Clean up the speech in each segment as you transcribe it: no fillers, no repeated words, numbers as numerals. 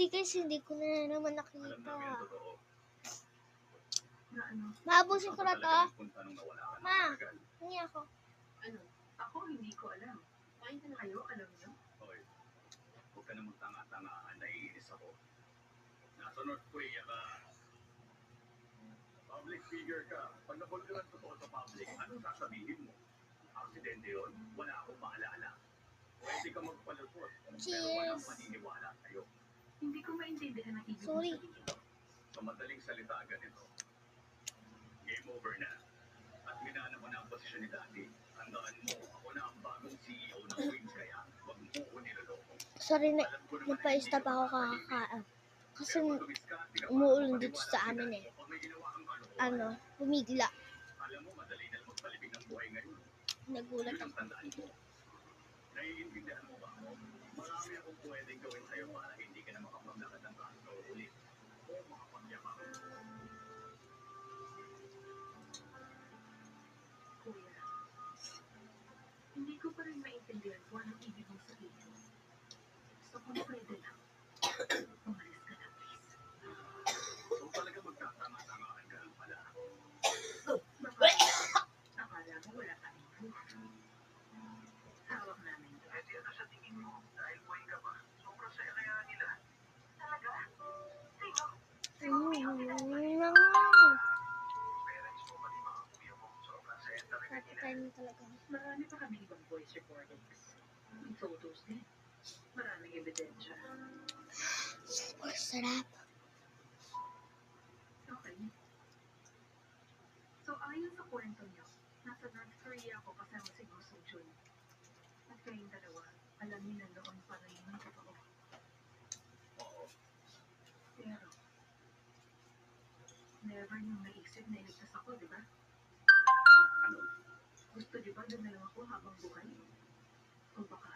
Sorry guys, hindi ko na naman nakita. Maabusin ko na to. Ma, hindi ako. Ano? Ako hindi ko alam. Kain na kayo, alam niyo? Okay. Huwag ka na magtanga-tangaan, naiinis ako. Nasa North Korea ka. Public figure ka. Pag napag ka lang totoo sa public, anong sasabihin mo? Aksidente yun? Wala akong maalala. Pwede ka magpalusot. Pero walang maniniwala sa'yo. Hindi ko maintindihan ang ibig mong Sorry. sabihin. Sa madaling salita ganito. Game over na. At minana mo na ang posisyon ni Daddy. Tandaan mo, ako na ang bagong CEO ng Queens, kaya wag mo ko niloloko. Sorry na, nagpa-stop ako kakakaan. Kasi umuulan dito sa amin eh. Ano, bumigla. Alam mo, madali na lang magpalibig ng buhay ngayon. Nagulat Isang ako. tandaan mo. Naiintindihan mo ba ako? Marami akong pwedeng gawin sa'yo para hindi ka na makapaglakad ng kaso ulit. O makapagyabang. Kuya, hindi ko pa rin maintindihan kung anong ibig mong sabihin. So kung pwede lang, umalis ka na please. So talaga magtatanga-tangaan ka lang pala. Akala mo wala kaming proof. Hawak namin to. Pwede ano sa tingin mo? Dahil buhay ka pa. Sobrang saya kaya nila. Talaga? Sino? Parents mo, pati mga kuya mo. Sobrang saya talaga nila. Kapatayin mo talaga. Marami pa kami ibang voice recordings. May photos din. Maraming ebidensya. Sarap. Okay. So ayon sa kwento niyo, nasa North Korea ako kasama si Go Sung Jun. At kayong dalawa, alam niyo na noon pa rin yung totoo. Oo. Pero, never niyong naisip na iligtas ako, di ba? Ano? Gusto niyo ba doon na lang ako habang buhay? O baka,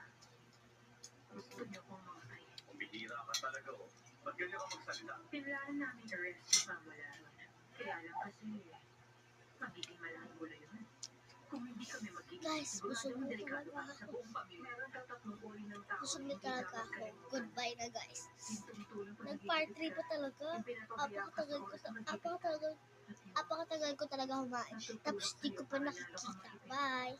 gusto niyo kong mamatay? Kumihira ka talaga, oh. Ba't ganyan ka magsalita? Pinlaan namin arrest yung pamalaan. Kaya lang kasi, magiging malaking gulo yun. Kung hindi kami magiging Guys, busog na delikado talaga para sa ako. buong pamilya. Meron tatlong uri ng tao. Busog na talaga ako. Goodbye na guys. Yung tumutulong pag Nag-part 3 pa talaga. yung pinapabaya ka sa oras na magiging Apakatagal ko talaga kumain. Tapos di ko pa nakikita. Bye!